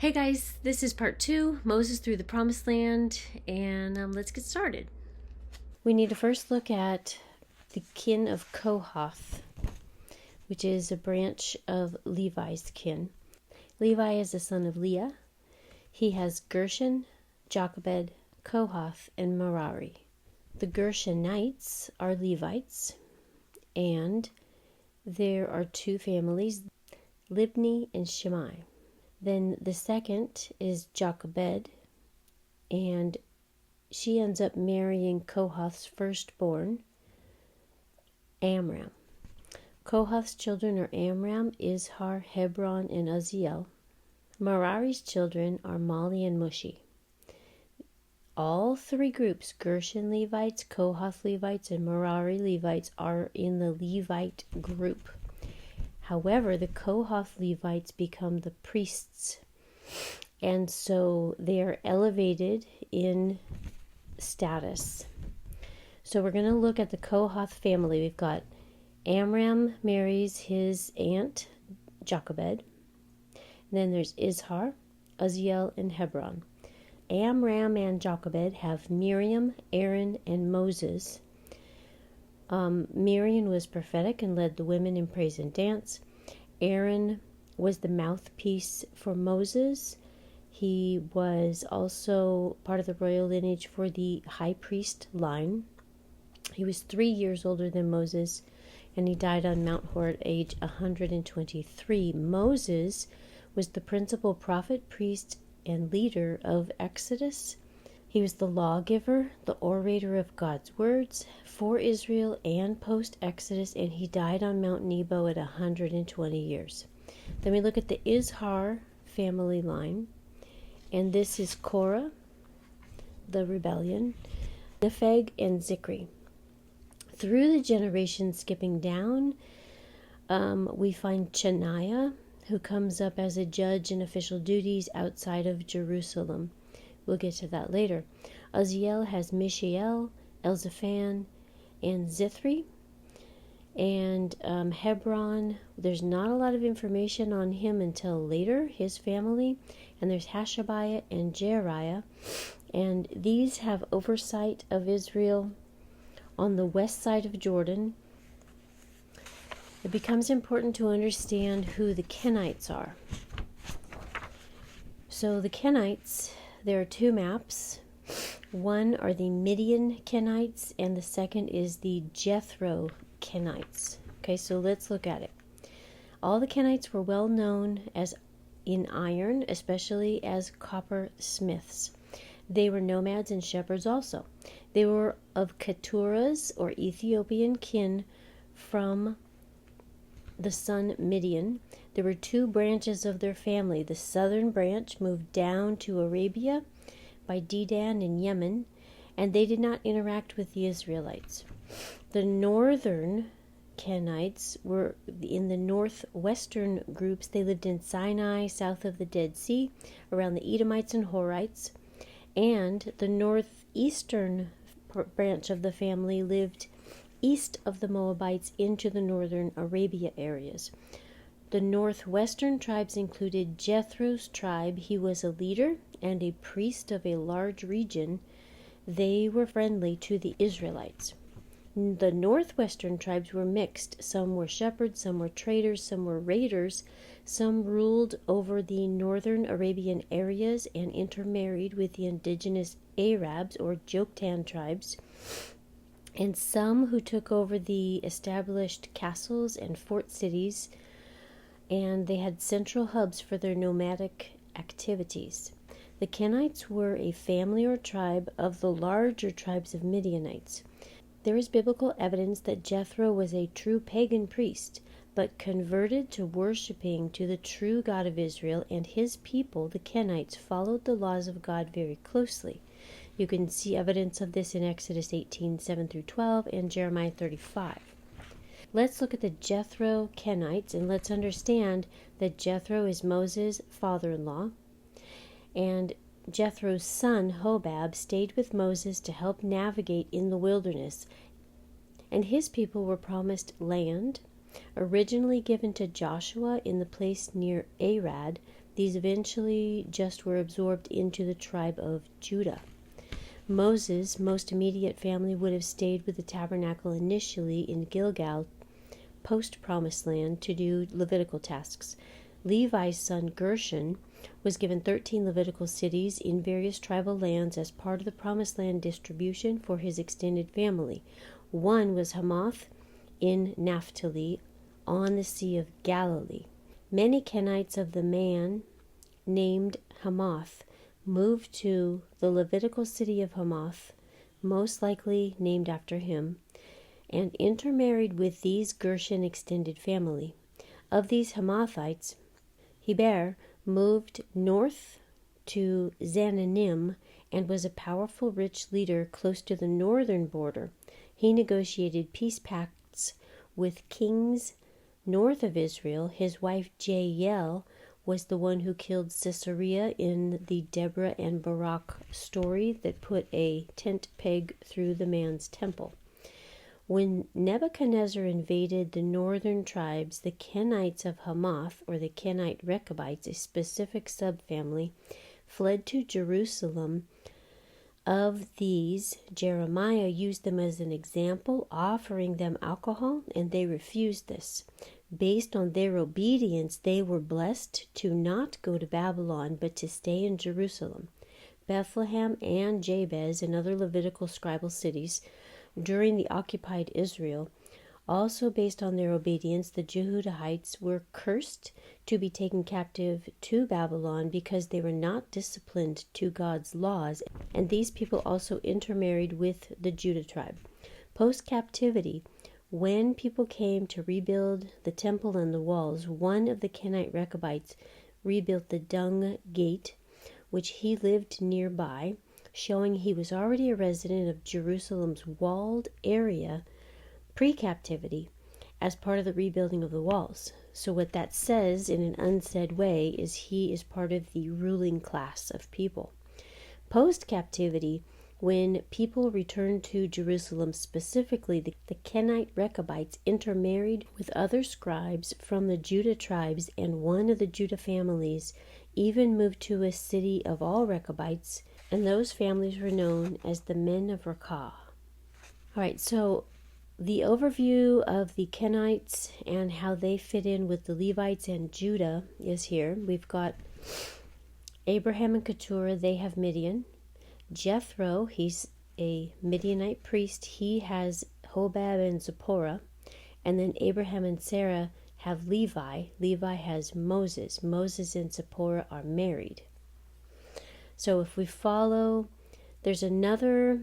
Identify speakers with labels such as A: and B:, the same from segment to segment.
A: Hey guys, this is part 2, Moses through the Promised Land, and let's get started. We need to first look at the kin of Kohath, which is a branch of Levi's kin. Levi is the son of Leah. He has Gershon, Jochebed, Kohath, and Merari. The Gershonites are Levites, and there are two families, Libni and Shimei. Then the second is Jochebed, and she ends up marrying Kohath's firstborn, Amram. Kohath's children are Amram, Izhar, Hebron, and Uzziel. Merari's children are Mali and Mushi. All three groups, Gershon Levites, Kohath Levites, and Merari Levites, are in the Levite group. However, the Kohath Levites become the priests, and so they are elevated in status. So we're going to look at the Kohath family. We've got Amram marries his aunt, Jochebed. Then there's Izhar, Uzziel, and Hebron. Amram and Jochebed have Miriam, Aaron, and Moses. Miriam was prophetic and led the women in praise and dance. Aaron was the mouthpiece for Moses. He was also part of the royal lineage for the high priest line. He was 3 years older than Moses, and he died on Mount Hor at age 123. Moses was the principal prophet, priest, and leader of Exodus. He was the lawgiver, the orator of God's words for Israel and post-Exodus, and he died on Mount Nebo at 120 years. Then we look at the Izhar family line, and this is Korah, the rebellion, Nepheg, and Zikri. Through the generations skipping down, we find Chaniah, who comes up as a judge in official duties outside of Jerusalem. We'll get to that later. Uzziel has Mishael, Elzaphan, and Zithri. And Hebron, there's not a lot of information on him until later, his family. And there's Hashabiah and Jeriah. And these have oversight of Israel on the west side of Jordan. It becomes important to understand who the Kenites are. So the Kenites, there are two maps. One are the Midian Kenites, and the second is the Jethro Kenites. Okay, so let's look at it. All the Kenites were well known as in iron, especially as copper smiths. They were nomads and shepherds also. They were of Keturah's or Ethiopian kin from the son Midian. There were two branches of their family. The southern branch moved down to Arabia by Dedan in Yemen, and they did not interact with the Israelites. The northern Kenites were in the northwestern groups. They lived in Sinai, south of the Dead Sea, around the Edomites and Horites, and the northeastern branch of the family lived east of the Moabites into the northern Arabia areas. The northwestern tribes included Jethro's tribe. He was a leader and a priest of a large region. They were friendly to the Israelites. The northwestern tribes were mixed. Some were shepherds, some were traders, some were raiders. Some ruled over the northern Arabian areas and intermarried with the indigenous Arabs or Joktan tribes, and some who took over the established castles and fort cities, and they had central hubs for their nomadic activities. The Kenites were a family or tribe of the larger tribes of Midianites. There is biblical evidence that Jethro was a true pagan priest, but converted to worshiping to the true God of Israel, and his people, the Kenites, followed the laws of God very closely. You can see evidence of this in Exodus 18, 7-12, and Jeremiah 35. Let's look at the Jethro Kenites, and let's understand that Jethro is Moses' father-in-law, and Jethro's son, Hobab, stayed with Moses to help navigate in the wilderness, and his people were promised land, originally given to Joshua in the place near Arad, These eventually just were absorbed into the tribe of Judah. Moses' most immediate family would have stayed with the tabernacle initially in Gilgal, post-Promised Land, to do Levitical tasks. Levi's son Gershon was given 13 Levitical cities in various tribal lands as part of the Promised Land distribution for his extended family. One was Hamath in Naphtali on the Sea of Galilee. Many Kenites of the man named Hamath moved to the Levitical city of Hamath, most likely named after him, and intermarried with these Gershon extended family. Of these Hamathites, Heber moved north to Zananim and was a powerful, rich leader close to the northern border. He negotiated peace pacts with kings north of Israel. His wife Jael was the one who killed Sisera in the Deborah and Barak story that put a tent peg through the man's temple. When Nebuchadnezzar invaded the northern tribes, the Kenites of Hamath, or the Kenite Rechabites, a specific subfamily, fled to Jerusalem. Of these, Jeremiah used them as an example, offering them alcohol, and they refused this. Based on their obedience, they were blessed to not go to Babylon, but to stay in Jerusalem. Bethlehem and Jabez and other Levitical scribal cities during the occupied Israel, also based on their obedience, the Jehudites were cursed to be taken captive to Babylon because they were not disciplined to God's laws, and these people also intermarried with the Judah tribe. Post-captivity, when people came to rebuild the temple and the walls, one of the Kenite Rechabites rebuilt the Dung Gate, which he lived nearby, showing he was already a resident of Jerusalem's walled area pre-captivity as part of the rebuilding of the walls. So what that says in an unsaid way is he is part of the ruling class of people. Post-captivity, when people returned to Jerusalem, specifically the Kenite Rechabites intermarried with other scribes from the Judah tribes, and one of the Judah families even moved to a city of all Rechabites, and those families were known as the men of Rakah. All right, so the overview of the Kenites and how they fit in with the Levites and Judah is here. We've got Abraham and Keturah, they have Midian. Jethro, he's a Midianite priest, he has Hobab and Zipporah. And then Abraham and Sarah have Levi. Levi has Moses. Moses and Zipporah are married. So if we follow, there's another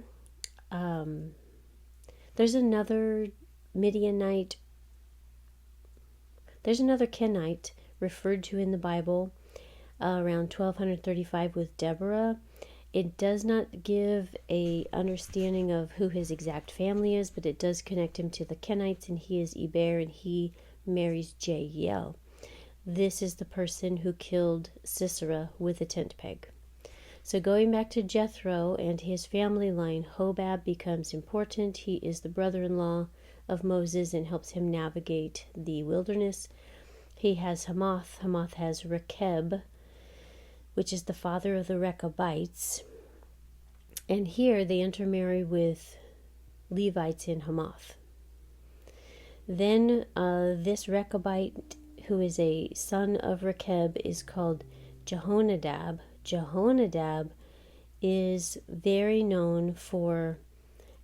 A: Midianite, there's another Kenite referred to in the Bible around 1235 with Deborah. It does not give a understanding of who his exact family is, but it does connect him to the Kenites, and he is Eber, and he marries Jael. This is the person who killed Sisera with a tent peg. So going back to Jethro and his family line, Hobab becomes important. He is the brother-in-law of Moses and helps him navigate the wilderness. He has Hamath. Hamath has Rechab, which is the father of the Rechabites. And here they intermarry with Levites in Hamath. Then this Rechabite, who is a son of Rechab, is called Jehonadab. Jehonadab is very known for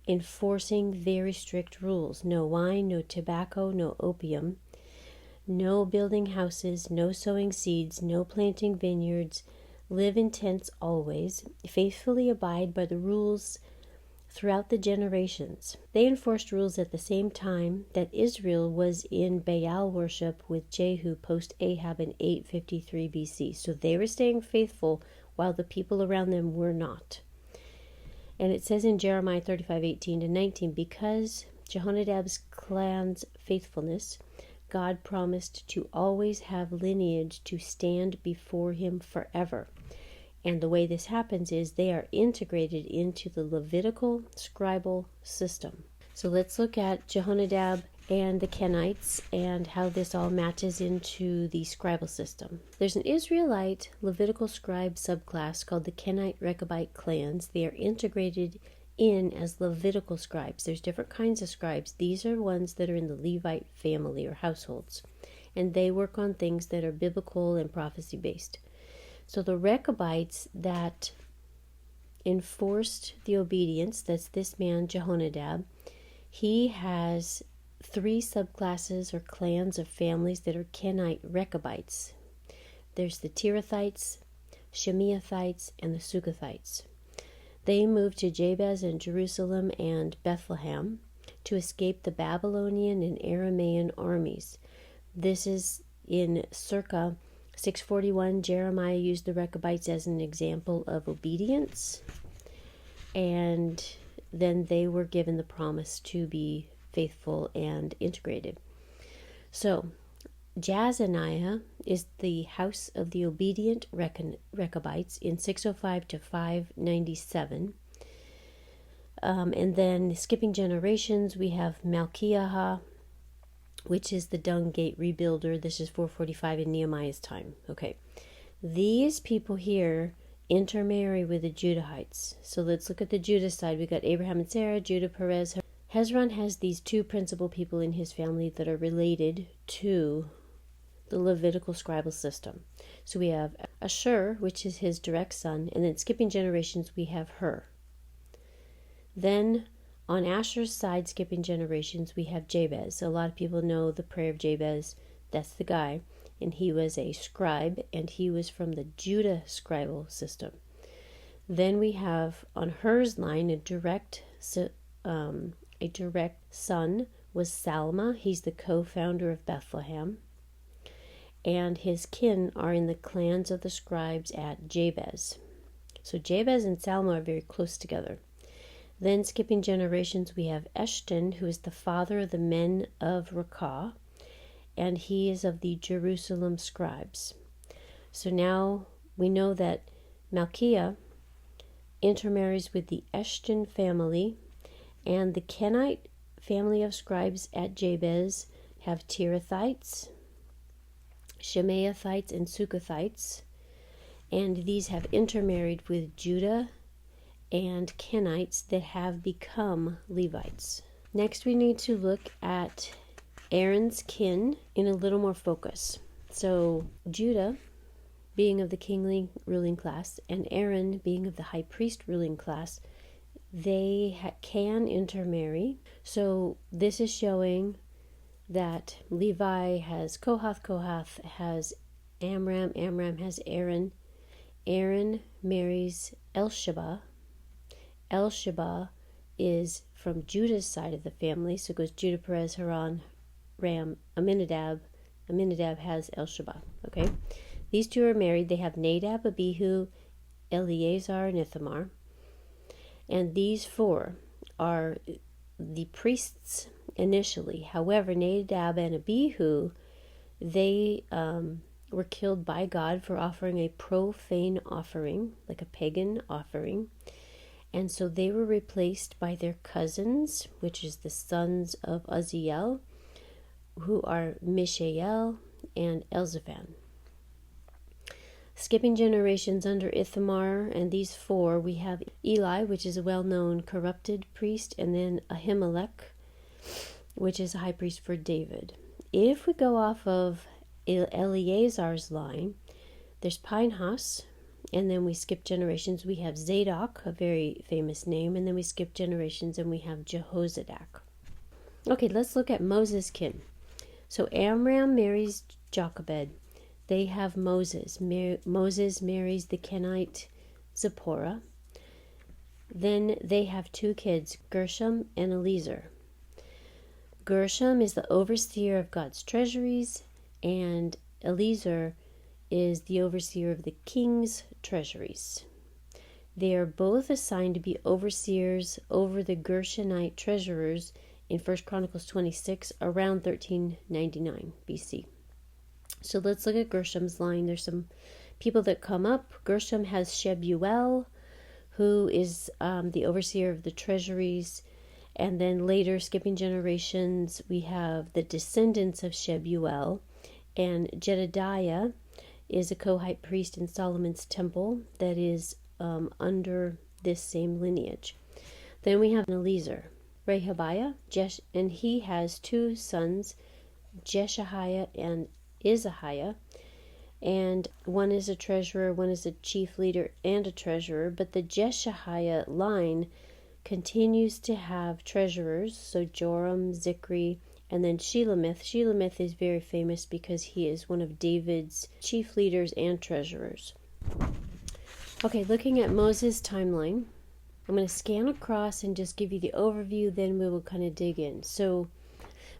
A: enforcing very strict rules. No wine, no tobacco, no opium, no building houses, no sowing seeds, no planting vineyards, live in tents always, faithfully abide by the rules throughout the generations. They enforced rules at the same time that Israel was in Baal worship with Jehu post Ahab in 853 BC. So they were staying faithful while the people around them were not. And it says in Jeremiah 35:18-19, because Jehonadab's clan's faithfulness, God promised to always have lineage to stand before him forever. And the way this happens is they are integrated into the Levitical scribal system. So let's look at Jehonadab and the Kenites, and how this all matches into the scribal system. There's an Israelite Levitical scribe subclass called the Kenite Rechabite clans. They are integrated in as Levitical scribes. There's different kinds of scribes. These are ones that are in the Levite family or households, and they work on things that are biblical and prophecy based. So the Rechabites that enforced the obedience, that's this man Jehonadab, he has 3 subclasses or clans of families that are Kenite Rechabites. There's the Tirathites, Shemeathites, and the Sukathites. They moved to Jabez and Jerusalem and Bethlehem to escape the Babylonian and Aramaean armies. This is in circa 641. Jeremiah used the Rechabites as an example of obedience, and then they were given the promise to be faithful and integrated. So Jazaniah is the house of the obedient Rechabites in 605 to 597. And then skipping generations, we have Malchiah, which is the dung gate rebuilder. This is 445 in Nehemiah's time. Okay, these people here intermarry with the Judahites. So let's look at the Judah side. We got Abraham and Sarah, Judah, Perez. Hezron has these 2 principal people in his family that are related to the Levitical scribal system. So we have Ashur, which is his direct son, and then skipping generations, we have Hur. Then on Asher's side, skipping generations, we have Jabez. A lot of people know the prayer of Jabez. That's the guy, and he was a scribe, and he was from the Judah scribal system. Then we have on Hur's line a direct son was Salma. He's the co-founder of Bethlehem. And his kin are in the clans of the scribes at Jabez. So Jabez and Salma are very close together. Then skipping generations, we have Eshton, who is the father of the men of Rakah, and he is of the Jerusalem scribes. So now we know that Malchiah intermarries with the Eshton family, and the Kenite family of scribes at Jabez have Tirathites, Shemeathites, and Sukathites, and these have intermarried with Judah and Kenites that have become Levites. Next, we need to look at Aaron's kin in a little more focus. So Judah being of the kingly ruling class and Aaron being of the high priest ruling class, they can intermarry. So this is showing that Levi has Kohath, Kohath has Amram, Amram has Aaron, Aaron marries Elisheba. Elisheba is from Judah's side of the family, so it goes Judah, Perez, Haran, Ram, Aminadab. Aminadab has Elisheba. Okay, these 2 are married. They have Nadab, Abihu, Eleazar, and Ithamar. And these 4 are the priests initially. However, Nadab and Abihu, they were killed by God for offering a profane offering, like a pagan offering. And so they were replaced by their cousins, which is the sons of Uzziel, who are Mishael and Elzaphan. Skipping generations under Ithamar and these 4, we have Eli, which is a well-known corrupted priest, and then Ahimelech, which is a high priest for David. If we go off of Eleazar's line, there's Pinehas, and then we skip generations. We have Zadok, a very famous name, and then we skip generations and we have Jehozadak. Okay, let's look at Moses' kin. So Amram marries Jochebed. They have Moses. Moses marries the Kenite Zipporah. Then they have 2 kids, Gershom and Eliezer. Gershom is the overseer of God's treasuries, and Eliezer is the overseer of the king's treasuries. They are both assigned to be overseers over the Gershonite treasurers in 1 Chronicles 26 around 1399 BC. So let's look at Gershom's line. There's some people that come up. Gershom has Shebuel, who is the overseer of the treasuries, And then later, skipping generations, we have the descendants of Shebuel, and Jedediah is a Kohite priest in Solomon's temple that is under this same lineage. Then we have Eliezer, Rehabiah, and he has two sons, Jeshahiah and Isaiah, and one is a treasurer, one is a chief leader and a treasurer, but the Jeshahiah line continues to have treasurers, so Joram, Zikri, and then Shelemith. Shelemith is very famous because he is one of David's chief leaders and treasurers. Okay, looking at Moses' timeline, I'm going to scan across and just give you the overview, then we will kind of dig in. So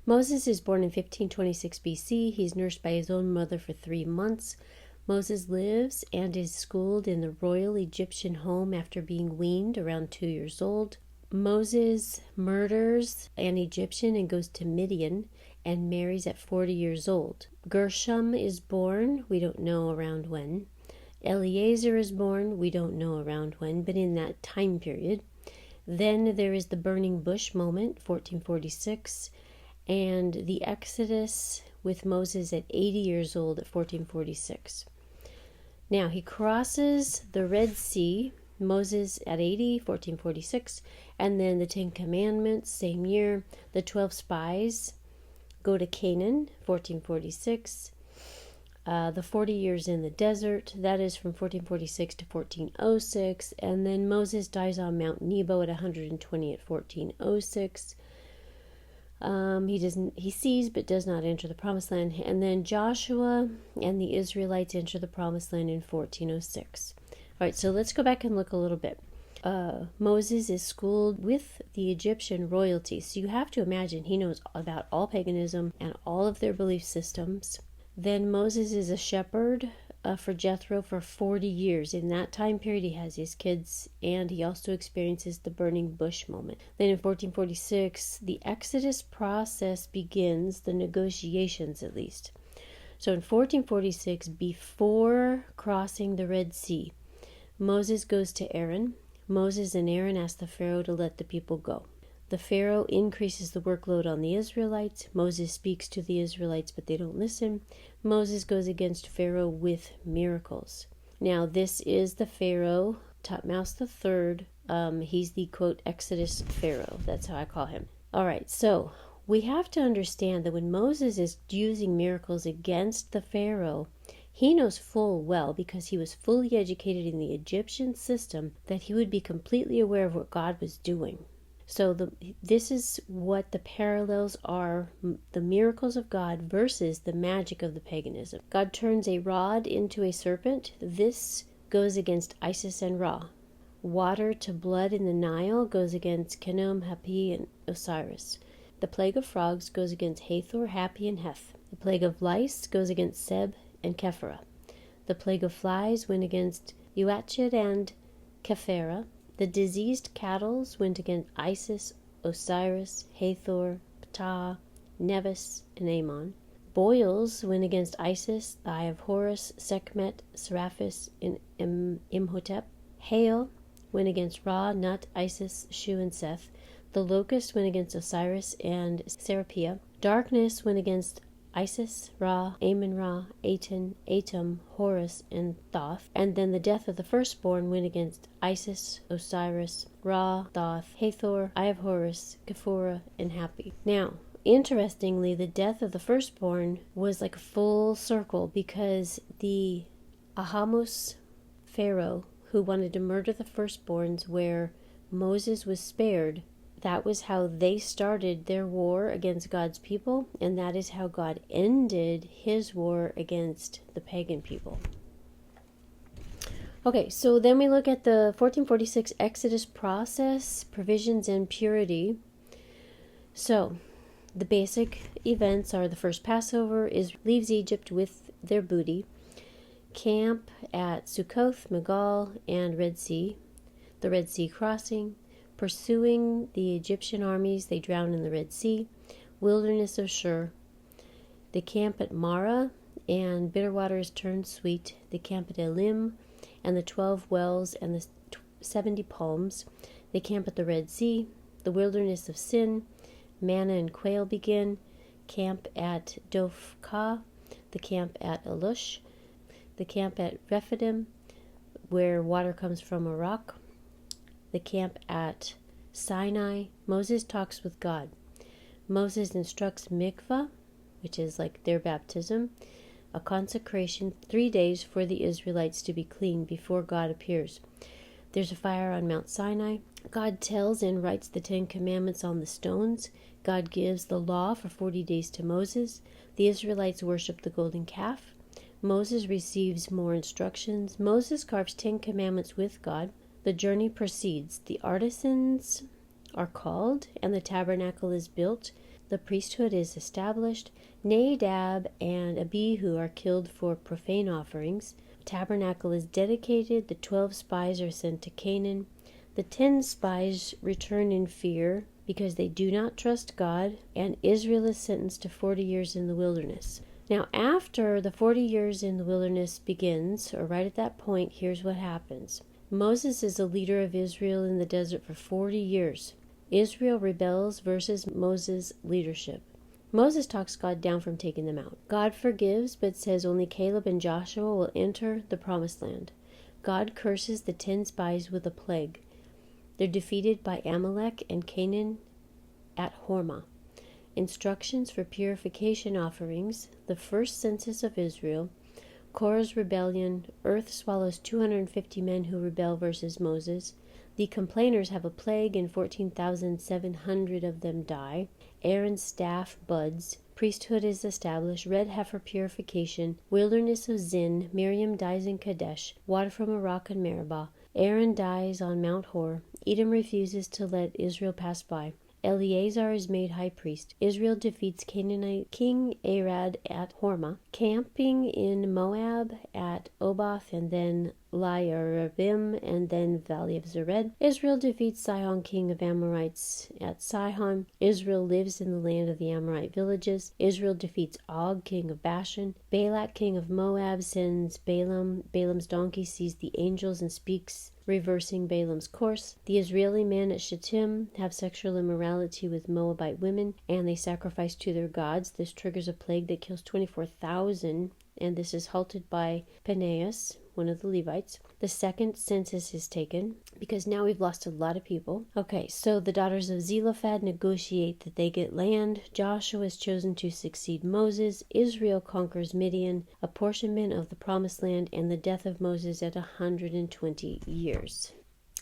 A: Moses is born in 1526 BC. He's nursed by his own mother for 3 months. Moses lives and is schooled in the royal Egyptian home after being weaned around 2 years old. Moses murders an Egyptian and goes to Midian and marries at 40 years old. Gershom is born, we don't know around when. Eliezer is born, we don't know around when, but in that time period. Then there is the burning bush moment, 1446, and the Exodus with Moses at 80 years old at 1446. Now he crosses the Red Sea, Moses at 80, 1446, and then the 10 Commandments, same year. The 12 spies go to Canaan, 1446. The 40 years in the desert, that is from 1446 to 1406, and then Moses dies on Mount Nebo at 120 at 1406. He sees but does not enter the promised land, and then Joshua and the Israelites enter the promised land in 1406. All right, so let's go back and look a little bit. Moses is schooled with the Egyptian royalty, so you have to imagine he knows about all paganism and all of their belief systems. Then Moses is a shepherd for Jethro for 40 years. In that time period, he has his kids, and he also experiences the burning bush moment. Then in 1446, the Exodus process begins, the negotiations at least. So in 1446, before crossing the Red Sea, Moses goes to Aaron. Moses and Aaron ask the Pharaoh to let the people go. The Pharaoh increases the workload on the Israelites. Moses speaks to the Israelites, but they don't listen. Moses goes against Pharaoh with miracles. Now, this is the Pharaoh, Thutmose III. He's the, quote, Exodus Pharaoh. That's how I call him. All right, so we have to understand that when Moses is using miracles against the Pharaoh, he knows full well, because he was fully educated in the Egyptian system, that he would be completely aware of what God was doing. So this is what the parallels are, the miracles of God versus the magic of the paganism. God turns a rod into a serpent. This goes against Isis and Ra. Water to blood in the Nile goes against Khnum, Hapi, and Osiris. The plague of frogs goes against Hathor, Hapi, and Heth. The plague of lice goes against Seb and Kephara. The plague of flies went against Uachid and Kephara. The diseased cattle went against Isis, Osiris, Hathor, Ptah, Nevis, and Amon. Boils went against Isis, the Eye of Horus, Sekhmet, Seraphis, and Imhotep. Hail went against Ra, Nut, Isis, Shu, and Seth. The locust went against Osiris and Serapia. Darkness went against Isis, Ra, Amun-Ra, Aten, Atum, Horus, and Thoth. And then the death of the firstborn went against Isis, Osiris, Ra, Thoth, Hathor, Eye of Horus, Kephora, and Hapi. Now, interestingly, the death of the firstborn was like a full circle, because the Ahamos Pharaoh, who wanted to murder the firstborns where Moses was spared, that was how they started their war against God's people, and that is how God ended his war against the pagan people. Okay, so then we look at the 1446 Exodus process, provisions, and purity. So, the basic events are: the first Passover is leaves Egypt with their booty, camp at Sukkoth, Megal, and Red Sea, the Red Sea crossing, pursuing the Egyptian armies, they drown in the Red Sea, wilderness of Shur, the camp at Marah, and bitter waters turned sweet, the camp at Elim, and the 12 wells and the 70 palms, they camp at the Red Sea, The wilderness of Sin, manna and quail begin. Camp at Dophkah, the camp at Elush, the camp at Rephidim, where water comes from a rock, the camp at Sinai. Moses talks with God. Moses instructs mikvah, which is like their baptism, a consecration, 3 days for the Israelites to be clean before God appears. There's a fire on Mount Sinai. God tells and writes the 10 Commandments on the stones. God gives the law for 40 days to Moses. The Israelites worship the golden calf. Moses receives more instructions. Moses carves 10 Commandments with God. The journey proceeds. The artisans are called, and the tabernacle is built. The priesthood is established. Nadab and Abihu are killed for profane offerings. The tabernacle is dedicated. The 12 spies are sent to Canaan. The 10 spies return in fear because they do not trust God, and Israel is sentenced to 40 years in the wilderness. Now, after the 40 years in the wilderness begins, or right at that point, here's what happens. Moses is the leader of Israel in the desert for 40 years. Israel rebels versus Moses' leadership. Moses talks God down from taking them out. God forgives, but says only Caleb and Joshua will enter the promised land. God curses the 10 spies with a plague. They're defeated by Amalek and Canaan at Hormah. Instructions for purification offerings, the first census of Israel, Korah's rebellion, earth swallows 250 men who rebel versus Moses. The complainers have a plague and 14,700 of them die. Aaron's staff buds. Priesthood is established. Red heifer purification. Wilderness of Zin. Miriam dies in Kadesh. Water from a rock in Meribah. Aaron dies on Mount Hor. Edom refuses to let Israel pass by. Eleazar is made high priest. Israel defeats Canaanite King Arad at Hormah. Camping in Moab at Oboth, and then Laarabim, and then Valley of Zered. Israel defeats Sihon, king of Amorites, at Sihon. Israel lives in the land of the Amorite villages. Israel defeats Og, king of Bashan. Balak, king of Moab, sends Balaam. Balaam's donkey sees the angels and speaks, reversing Balaam's course. The Israeli men at Shittim have sexual immorality with Moabite women, and they sacrifice to their gods. This triggers a plague that kills 24,000, and this is halted by Phinehas, one of the Levites. The second census is taken because now we've lost a lot of people. Okay, so the daughters of Zelophehad negotiate that they get land. Joshua is chosen to succeed Moses. Israel conquers Midian, apportionment of the promised land, and the death of Moses at 120 years.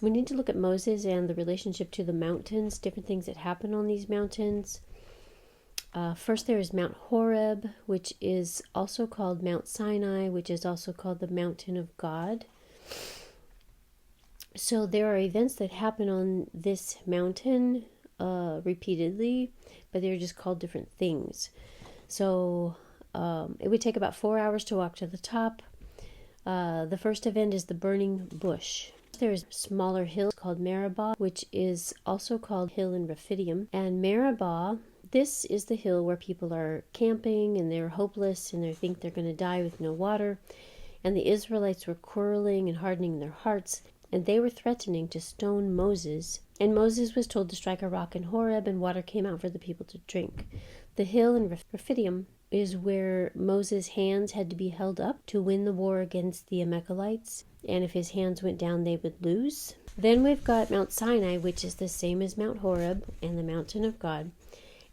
A: We need to look at Moses and the relationship to the mountains, different things that happen on these mountains. First there is Mount Horeb, which is also called Mount Sinai, which is also called the Mountain of God. So there are events that happen on this mountain repeatedly, but they're just called different things. So it would take about 4 hours to walk to the top. The first event is the burning bush. There's a smaller hill called Meribah, which is also called Hill in Rephidim. And Meribah, this is the hill where people are camping and they're hopeless and they think they're going to die with no water. And the Israelites were quarreling and hardening their hearts, and they were threatening to stone Moses. And Moses was told to strike a rock in Horeb, and water came out for the people to drink. The hill in Rephidim is where Moses' hands had to be held up to win the war against the Amalekites. And if his hands went down, they would lose. Then we've got Mount Sinai, which is the same as Mount Horeb and the mountain of God.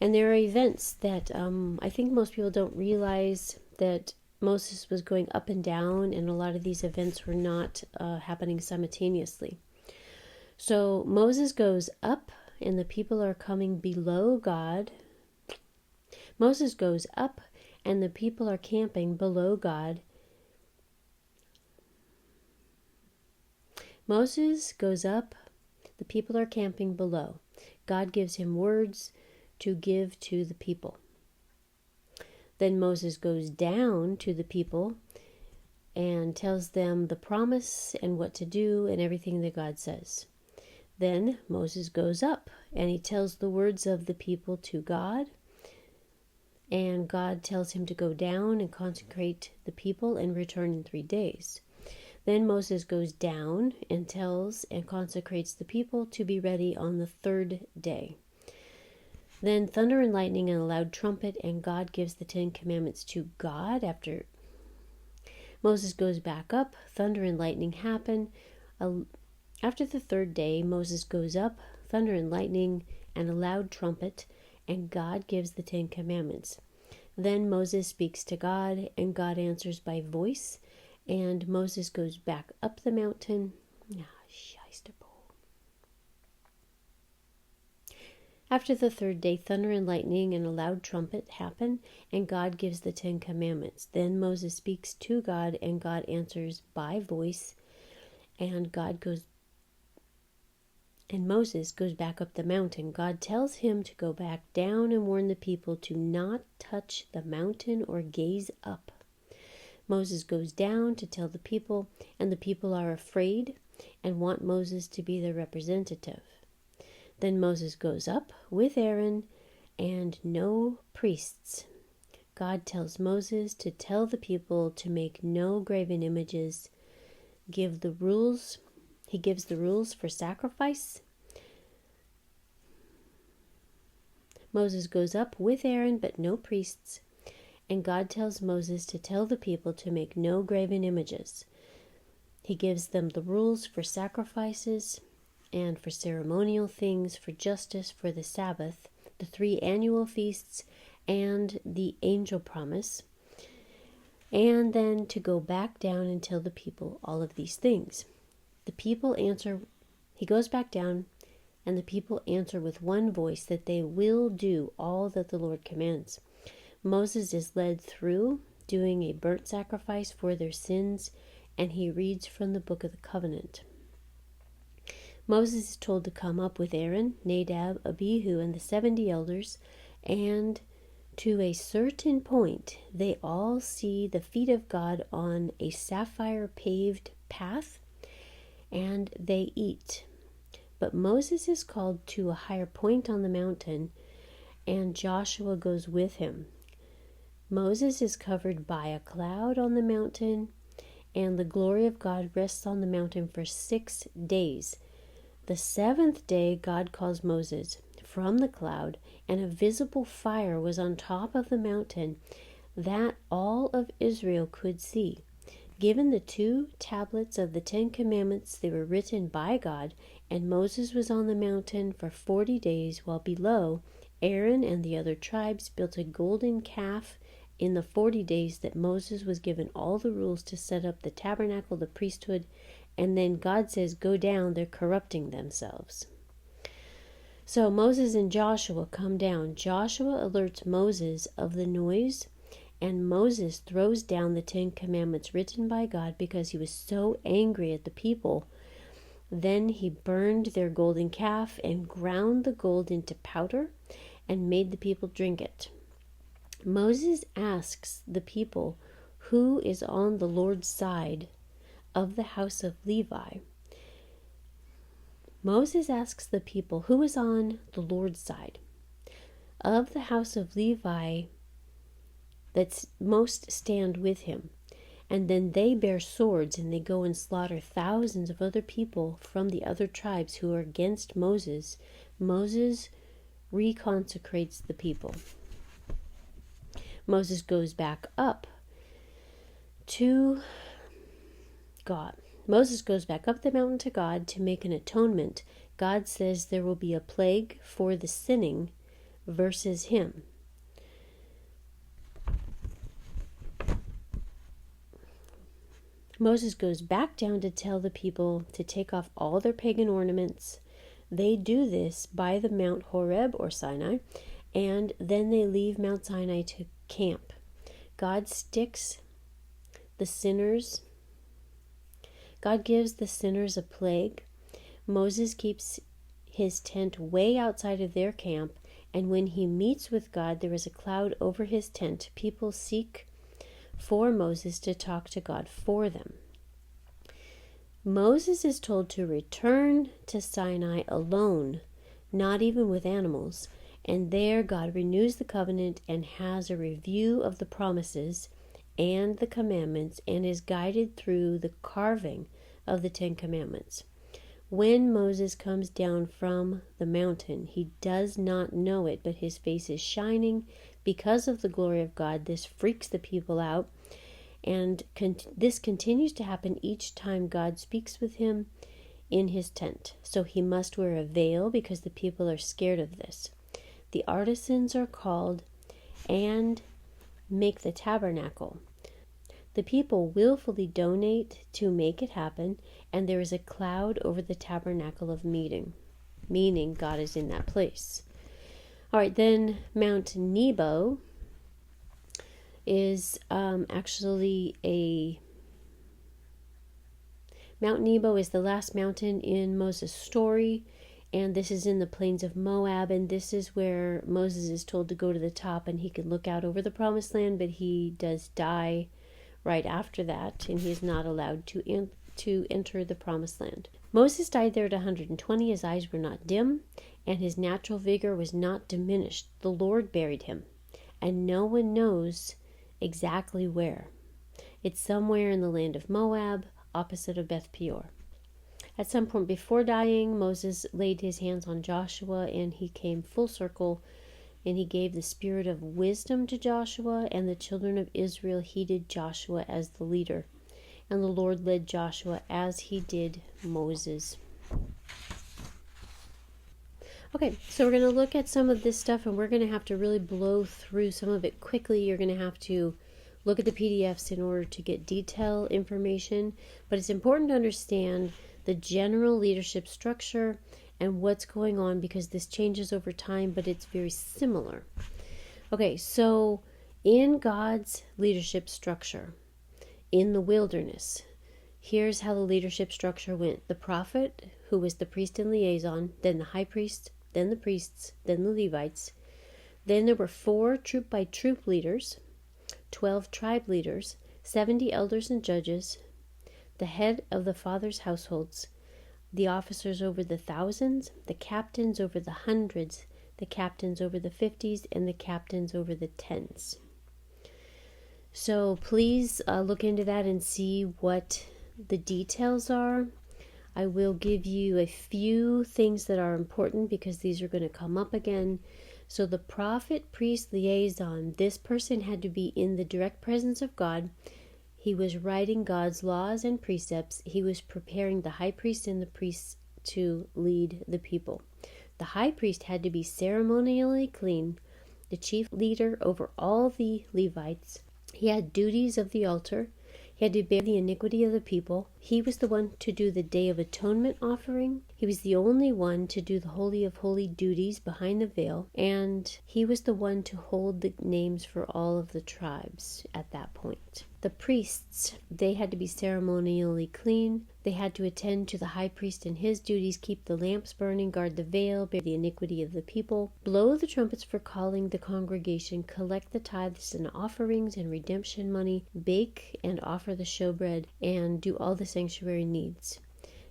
A: And there are events that I think most people don't realize, that Moses was going up and down, and a lot of these events were not happening simultaneously. So Moses goes up, and the people are coming below God. Moses goes up, and the people are camping below God. Moses goes up, the people are camping below. God gives him words to give to the people. Then Moses goes down to the people and tells them the promise and what to do and everything that God says. Then Moses goes up and he tells the words of the people to God, and God tells him to go down and consecrate the people and return in 3 days. Then Moses goes down and tells and consecrates the people to be ready on the third day. Then thunder and lightning and a loud trumpet, and God gives the 10 Commandments to God. After Moses goes back up, thunder and lightning happen. After the third day, Moses goes up, thunder and lightning and a loud trumpet, and God gives the 10 Commandments. Then Moses speaks to God, and God answers by voice, and Moses goes back up the mountain. After the third day, thunder and lightning and a loud trumpet happen, and God gives the 10 Commandments. Then Moses speaks to God, and God answers by voice, and Moses goes back up the mountain. God tells him to go back down and warn the people to not touch the mountain or gaze up. Moses goes down to tell the people, and the people are afraid and want Moses to be their representative. Then Moses goes up with Aaron and no priests. God tells Moses to tell the people to make no graven images, He gives the rules for sacrifice. Moses goes up with Aaron but no priests, and God tells Moses to tell the people to make no graven images. He gives them the rules for sacrifices and for ceremonial things, for justice, for the Sabbath, the 3 annual feasts, and the angel promise, and then to go back down and tell the people all of these things. The people answer, he goes back down, and the people answer with one voice that they will do all that the Lord commands. Moses is led through doing a burnt sacrifice for their sins, and he reads from the Book of the Covenant. Moses is told to come up with Aaron, Nadab, Abihu, and the 70 elders, and to a certain point they all see the feet of God on a sapphire paved path, and they eat. But Moses is called to a higher point on the mountain, and Joshua goes with him. Moses is covered by a cloud on the mountain, and the glory of God rests on the mountain for 6 days. The 7th day, God calls Moses from the cloud, and a visible fire was on top of the mountain that all of Israel could see. Given the 2 tablets of the 10 Commandments, they were written by God, and Moses was on the mountain for 40 days, while below, Aaron and the other tribes built a golden calf in the 40 days that Moses was given all the rules to set up the tabernacle, the priesthood, and then God says, go down, they're corrupting themselves. So Moses and Joshua come down. Joshua alerts Moses of the noise, and Moses throws down the 10 Commandments written by God because he was so angry at the people. Then he burned their golden calf and ground the gold into powder and made the people drink it. Moses asks the people who is on the Lord's side of the house of Levi. Moses asks the people who is on the Lord's side of the house of Levi that most stand with him. And then they bear swords and they go and slaughter thousands of other people from the other tribes who are against Moses. Moses reconsecrates the people. Moses goes back up to God. Moses goes back up the mountain to God to make an atonement. God says there will be a plague for the sinning versus him. Moses goes back down to tell the people to take off all their pagan ornaments. They do this by the Mount Horeb or Sinai, and then they leave Mount Sinai to camp. God gives the sinners a plague. Moses keeps his tent way outside of their camp, and when he meets with God, there is a cloud over his tent. People seek for Moses to talk to God for them. Moses is told to return to Sinai alone, not even with animals, and there God renews the covenant and has a review of the promises, and the commandments and is guided through the carving of the 10 commandments. When Moses comes down from the mountain, he does not know it, but his face is shining because of the glory of God. This freaks the people out, and this continues to happen each time God speaks with him in his tent. So he must wear a veil because the people are scared of this. The artisans are called and make the tabernacle. The people willfully donate to make it happen, and there is a cloud over the tabernacle of meeting, meaning God is in that place. All right, then Mount Nebo is Mount Nebo is the last mountain in Moses' story, and this is in the plains of Moab, and this is where Moses is told to go to the top and he can look out over the promised land, but he does die right after that, and he is not allowed to enter the promised land. Moses died there at 120. His eyes were not dim, and his natural vigor was not diminished. The Lord buried him, and no one knows exactly where. It's somewhere in the land of Moab, opposite of Beth Peor. At some point before dying, Moses laid his hands on Joshua, and he came full circle, and he gave the spirit of wisdom to Joshua, and the children of Israel heeded Joshua as the leader. And the Lord led Joshua as he did Moses. Okay, so we're going to look at some of this stuff, and we're going to have to really blow through some of it quickly. You're going to have to look at the PDFs in order to get detailed information, but it's important to understand the general leadership structure and what's going on, because this changes over time, but it's very similar. Okay, so in God's leadership structure in the wilderness, here's how the leadership structure went. The prophet, who was the priest and liaison, then the high priest, then the priests, then the Levites. Then there were 4 troop by troop leaders, 12 tribe leaders, 70 elders and judges, the head of the fathers' households, the officers over the thousands, the captains over the hundreds, the captains over the 50s, and the captains over the 10s. So please look into that and see what the details are. I will give you a few things that are important because these are going to come up again. So the prophet, priest, liaison, this person had to be in the direct presence of God. He was writing God's laws and precepts. He was preparing the high priest and the priests to lead the people. The high priest had to be ceremonially clean, the chief leader over all the Levites. He had duties of the altar. He had to bear the iniquity of the people. He was the one to do the Day of Atonement offering. He was the only one to do the Holy of Holy duties behind the veil. And he was the one to hold the names for all of the tribes at that point. The priests, they had to be ceremonially clean. They had to attend to the high priest and his duties, keep the lamps burning, guard the veil, bear the iniquity of the people, blow the trumpets for calling the congregation, collect the tithes and offerings and redemption money, bake and offer the showbread, and do all the sanctuary needs.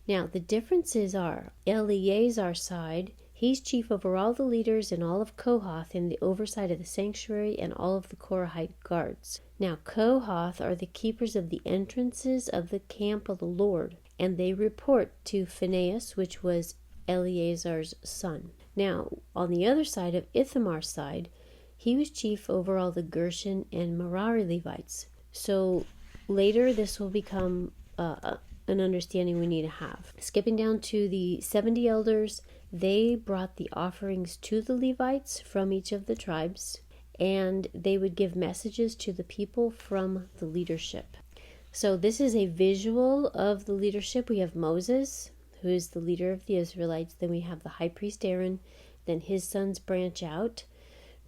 A: Now, the differences are Eleazar's side. He's chief over all the leaders and all of Kohath in the oversight of the sanctuary and all of the Korahite guards. Now, Kohath are the keepers of the entrances of the camp of the Lord, and they report to Phinehas, which was Eleazar's son. Now, on the other side of Ithamar's side, he was chief over all the Gershon and Merari Levites. So later this will become an understanding we need to have. Skipping down to the 70 elders, they brought the offerings to the Levites from each of the tribes, and they would give messages to the people from the leadership. So this is a visual of the leadership. We have Moses, who is the leader of the Israelites. Then we have the high priest Aaron. Then his sons branch out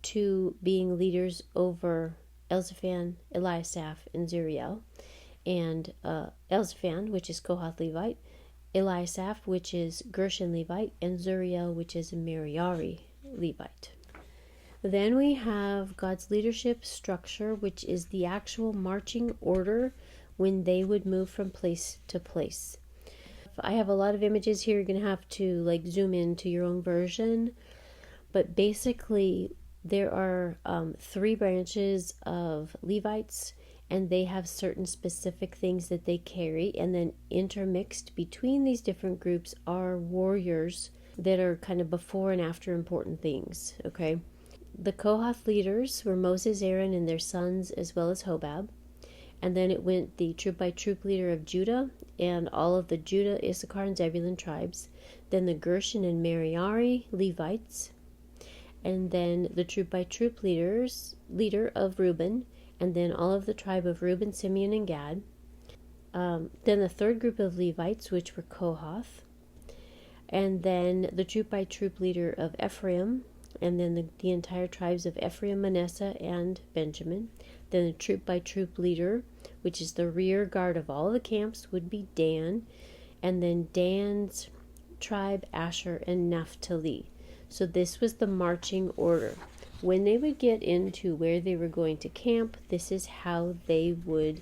A: to being leaders over Elzaphan, Eliasaph, and Zuriel. And Elzaphan, which is Kohath Levite, Eliasaph, which is Gershon Levite, and Zuriel, which is Merari Levite. Then we have God's leadership structure, which is the actual marching order when they would move from place to place. I have a lot of images here. You're going to have to zoom into your own version. But basically, there are 3 branches of Levites, and they have certain specific things that they carry, and then intermixed between these different groups are warriors that are kind of before and after important things. Okay, the Kohath leaders were Moses, Aaron, and their sons, as well as Hobab. And then it went the troop by troop leader of Judah and all of the Judah, Issachar, and Zebulun tribes. Then the Gershon and Merari Levites. And then the troop by troop leader of Reuben. And then all of the tribe of Reuben, Simeon, and Gad. Then the third group of Levites, which were Kohath. And then the troop by troop leader of Ephraim. And then the entire tribes of Ephraim, Manasseh, and Benjamin. Then the troop by troop leader, which is the rear guard of all the camps, would be Dan. And then Dan's tribe, Asher, and Naphtali. So this was the marching order. When they would get into where they were going to camp, this is how they would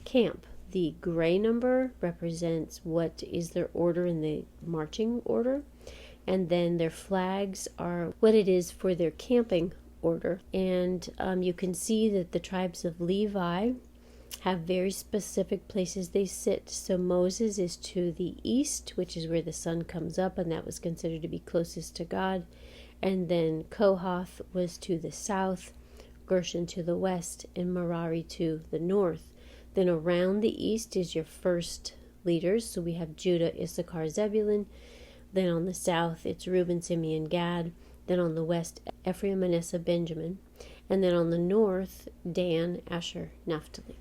A: camp. The gray number represents what is their order in the marching order. And then their flags are what it is for their camping order. And you can see that the tribes of Levi have very specific places they sit. So Moses is to the east, which is where the sun comes up, and that was considered to be closest to God. And then Kohath was to the south, Gershon to the west, and Merari to the north. Then around the east is your first leaders. So we have Judah, Issachar, Zebulun. Then on the south, it's Reuben, Simeon, Gad. Then on the west, Ephraim, Manasseh, Benjamin. And then on the north, Dan, Asher, Naphtali.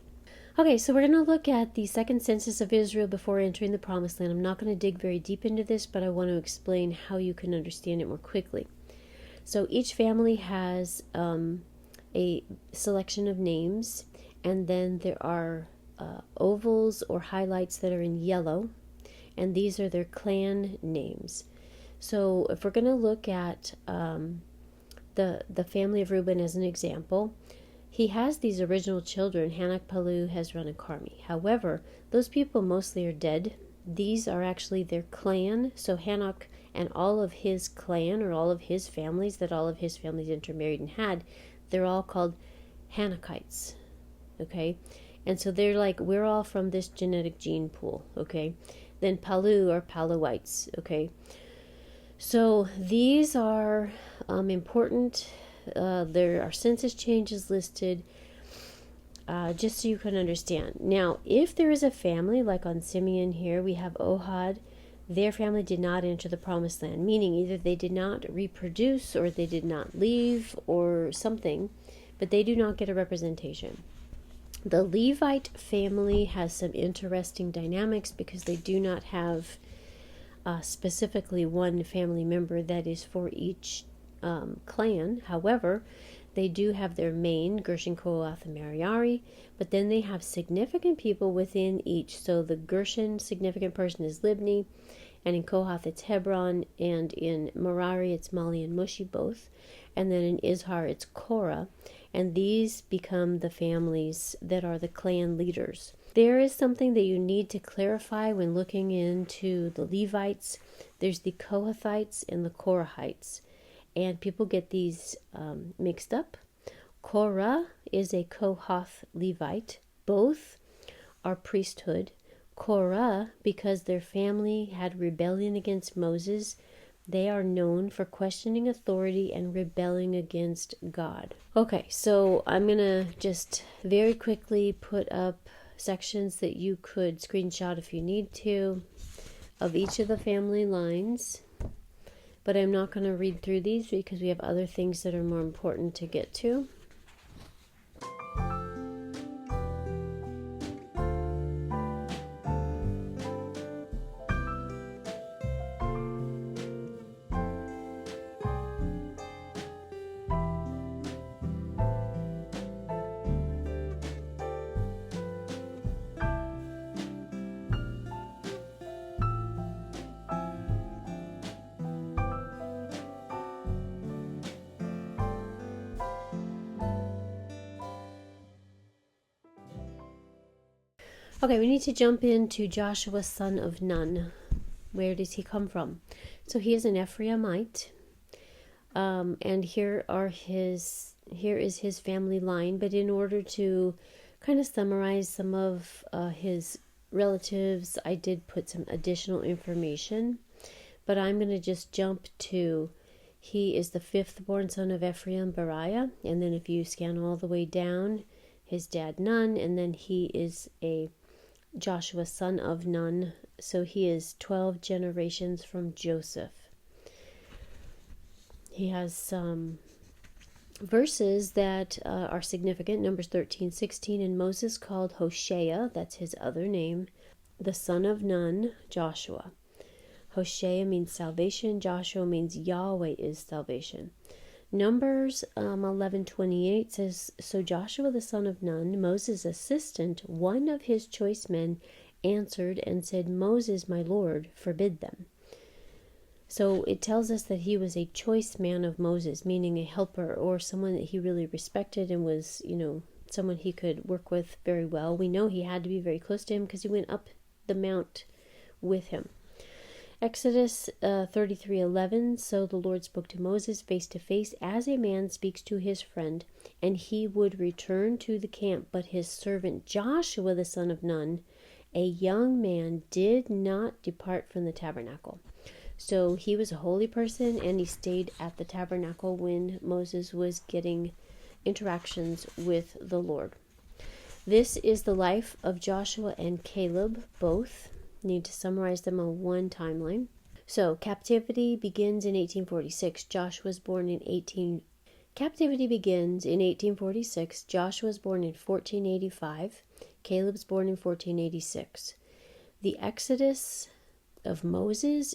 A: Okay, so we're going to look at the second census of Israel before entering the Promised Land. I'm not going to dig very deep into this, but I want to explain how you can understand it more quickly. So each family has a selection of names, and then there are ovals or highlights that are in yellow, and these are their clan names. So if we're going to look at the family of Reuben as an example, he has these original children, Hanok, Palu, Hezron, and Carmi. However, those people mostly are dead. These are actually their clan. So Hanok and all of his clan, or all of his families that all of his families intermarried and had, they're all called Hanokites. Okay? And so they're like, we're all from this genetic gene pool. Okay? Then Palu are Paluites. Okay? So these are important. There are census changes listed, just so you can understand. Now, if there is a family, like on Simeon here, we have Ohad, their family did not enter the Promised Land, meaning either they did not reproduce, or they did not leave, or something, but they do not get a representation. The Levite family has some interesting dynamics because they do not have specifically one family member that is for each clan. However, they do have their main, Gershon, Kohath, and Merari, but then they have significant people within each. So the Gershon significant person is Libni, and in Kohath it's Hebron, and in Merari it's Mali and Mushi both, and then in Izhar it's Korah, and these become the families that are the clan leaders. There is something that you need to clarify when looking into the Levites. There's the Kohathites and the Korahites, and people get these mixed up. Korah is a Kohath Levite. Both are priesthood. Korah, because their family had rebellion against Moses, they are known for questioning authority and rebelling against God. Okay, so I'm going to just very quickly put up sections that you could screenshot if you need to of each of the family lines. But I'm not going to read through these because we have other things that are more important to get to. Okay, we need to jump into Joshua, son of Nun. Where does he come from? So he is an Ephraimite, and here is his family line. But in order to kind of summarize some of his relatives. I did put some additional information, but I'm going to just jump to he is the fifth born son of Ephraim Beriah, and then if you scan all the way down, his dad Nun, and then he is a Joshua son of Nun, so he is 12 generations from Joseph. He has some verses that are significant. Numbers 13:16, and Moses called Hoshea, that's his other name, the son of Nun, Joshua. Hoshea means salvation. Joshua means Yahweh is salvation. Numbers 11:28 says, so Joshua the son of Nun, Moses' assistant, one of his choice men, answered and said, Moses, my Lord, forbid them. So it tells us that he was a choice man of Moses, meaning a helper or someone that he really respected and was, someone he could work with very well. We know he had to be very close to him because he went up the mount with him. Exodus 33:11, so the Lord spoke to Moses face to face as a man speaks to his friend, and he would return to the camp, but his servant Joshua the son of Nun, a young man, did not depart from the tabernacle. So he was a holy person, and he stayed at the tabernacle when Moses was getting interactions with the Lord. This is the life of Joshua and Caleb, both. Need to summarize them on one timeline. So captivity begins in 1846. Captivity begins in 1846. Joshua was born in 1485. Caleb's born in 1486. The Exodus of Moses,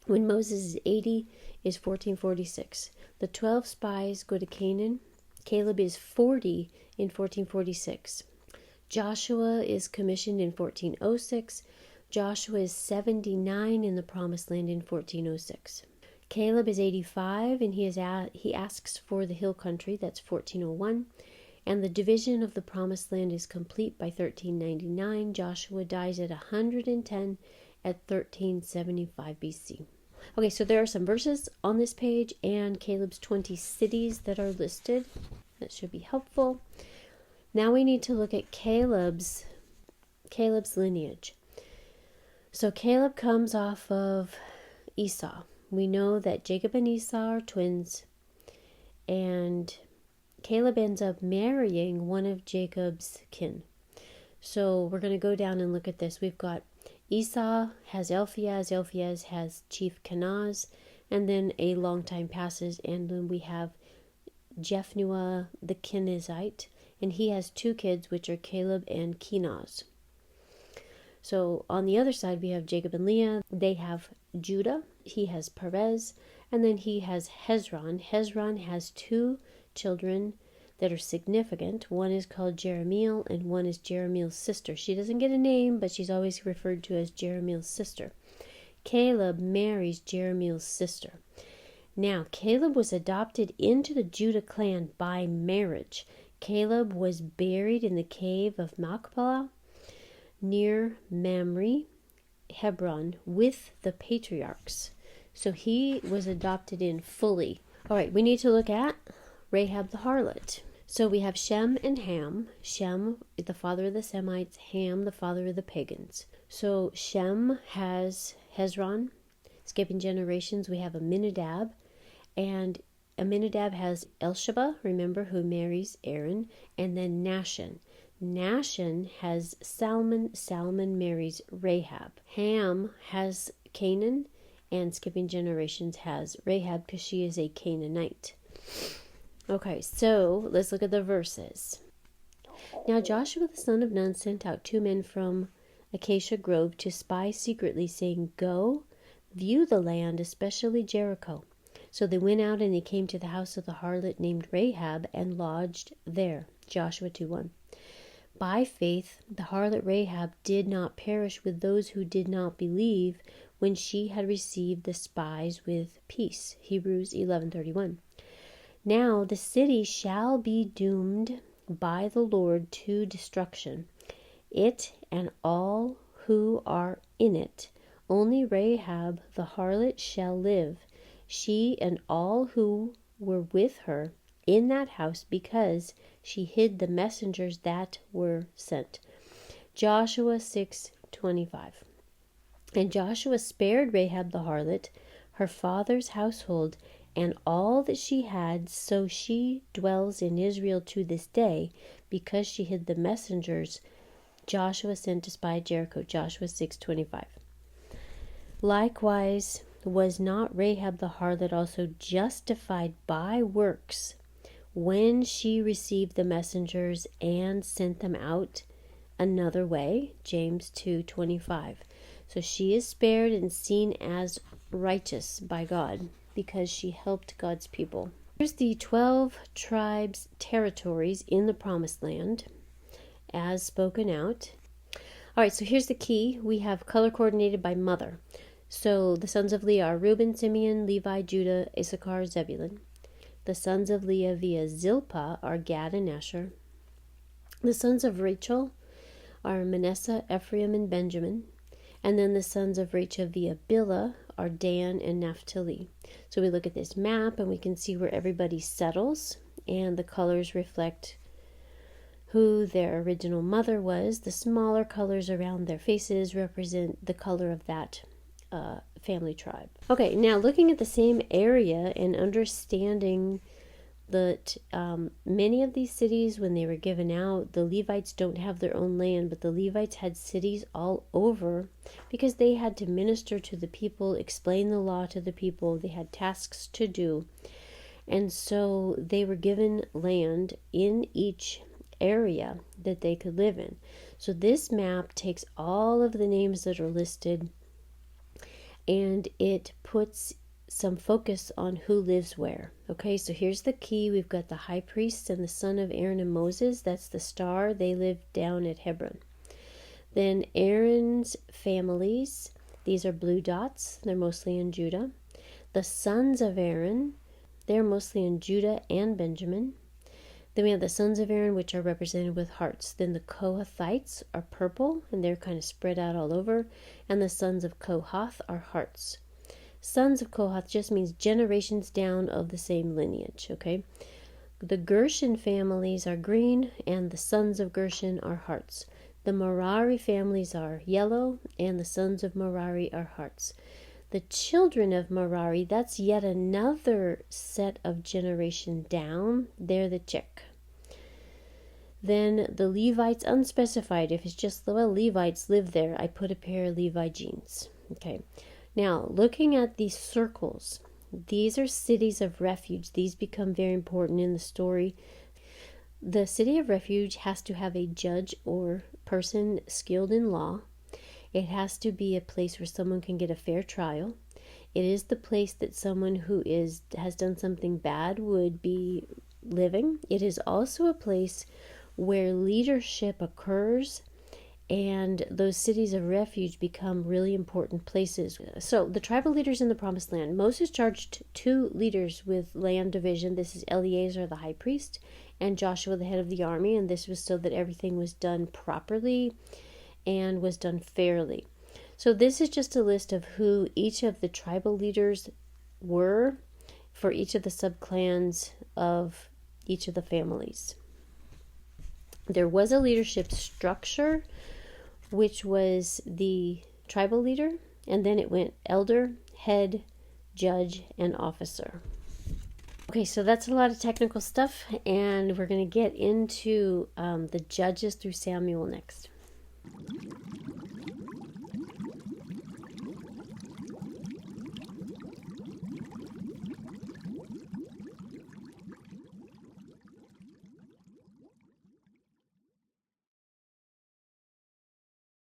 A: when Moses is 80, is 1446. The 12 spies go to Canaan. Caleb is 40 in 1446. Joshua is commissioned in 1406. Joshua is 79 in the Promised Land in 1406. Caleb is 85, and he asks for the hill country. That's 1401. And the division of the Promised Land is complete by 1399. Joshua dies at 110 at 1375 BC. Okay, so there are some verses on this page and Caleb's 20 cities that are listed. That should be helpful. Now we need to look at Caleb's lineage. So Caleb comes off of Esau. We know that Jacob and Esau are twins, and Caleb ends up marrying one of Jacob's kin. So we're going to go down and look at this. We've got Esau has Elphias has Chief Kenaz, and then a long time passes, and then we have Jephnuah the Kenizzite, and he has two kids, which are Caleb and Kenaz. So on the other side, we have Jacob and Leah. They have Judah. He has Perez, and then he has Hezron. Hezron has two children that are significant. One is called Jerahmeel, and one is Jerahmeel's sister. She doesn't get a name, but she's always referred to as Jerahmeel's sister. Caleb marries Jerahmeel's sister. Now, Caleb was adopted into the Judah clan by marriage. Caleb was buried in the cave of Machpelah near Mamre, Hebron, with the patriarchs. So he was adopted in fully. All right, we need to look at Rahab the harlot. So we have Shem and Ham. Shem is the father of the Semites, Ham the father of the pagans. So Shem has Hezron. Skipping generations, we have Aminadab, and Aminadab has Elisheba, remember, who marries Aaron, and then Nahshon. Nahshon has Salmon. Salmon marries Rahab. Ham has Canaan, and skipping generations has Rahab because she is a Canaanite. Okay, so let's look at the verses. Now Joshua the son of Nun sent out two men from Acacia Grove to spy secretly, saying, Go, view the land, especially Jericho. So they went out, and they came to the house of the harlot named Rahab and lodged there. Joshua 2:1. By faith, the harlot Rahab did not perish with those who did not believe when she had received the spies with peace. Hebrews 11:31. Now the city shall be doomed by the Lord to destruction, it and all who are in it. Only Rahab the harlot shall live, she and all who were with her, in that house because she hid the messengers that were sent. Joshua 6:25. And Joshua spared Rahab the harlot, her father's household, and all that she had, so she dwells in Israel to this day, because she hid the messengers Joshua sent to spy Jericho. Joshua 6:25. Likewise, was not Rahab the harlot also justified by works when she received the messengers and sent them out another way? James 2:25. So she is spared and seen as righteous by God because she helped God's people. Here's the 12 tribes' territories in the Promised Land as spoken out. All right, so here's the key. We have color coordinated by mother. So the sons of Leah are Reuben, Simeon, Levi, Judah, Issachar, Zebulun. The sons of Leah via Zilpah are Gad and Asher. The sons of Rachel are Manasseh, Ephraim, and Benjamin. And then the sons of Rachel via Bilhah are Dan and Naphtali. So we look at this map and we can see where everybody settles, and the colors reflect who their original mother was. The smaller colors around their faces represent the color of that family tribe. Okay, now looking at the same area and understanding that many of these cities, when they were given out, the Levites don't have their own land, but the Levites had cities all over because they had to minister to the people, explain the law to the people. They had tasks to do. And so they were given land in each area that they could live in. So this map takes all of the names that are listed and it puts some focus on who lives where. Okay, so here's the key. We've got the high priests and the son of Aaron and Moses. That's the star. They live down at Hebron. Then Aaron's families. These are blue dots. They're mostly in Judah. The sons of Aaron. They're mostly in Judah and Benjamin. Then we have the sons of Aaron, which are represented with hearts. Then the Kohathites are purple, and they're kind of spread out all over. And the sons of Kohath are hearts. Sons of Kohath just means generations down of the same lineage, okay? The Gershon families are green, and the sons of Gershon are hearts. The Merari families are yellow, and the sons of Merari are hearts. The children of Merari, that's yet another set of generation down. They're the chick. Then the Levites, unspecified. If it's just, well, Levites live there, I put a pair of Levi jeans. Okay. Now, looking at these circles, these are cities of refuge. These become very important in the story. The city of refuge has to have a judge or person skilled in law. It has to be a place where someone can get a fair trial. It is the place that someone who has done something bad would be living. It is also a place where leadership occurs, and those cities of refuge become really important places. So the tribal leaders in the Promised Land, Moses charged 2 leaders with land division. This is Eleazar, the high priest, and Joshua, the head of the army, and this was so that everything was done properly and was done fairly. So this is just a list of who each of the tribal leaders were for each of the subclans of each of the families. There was a leadership structure, which was the tribal leader, and then it went elder, head, judge, and officer. Okay, so that's a lot of technical stuff, and we're going to get into the Judges through Samuel next.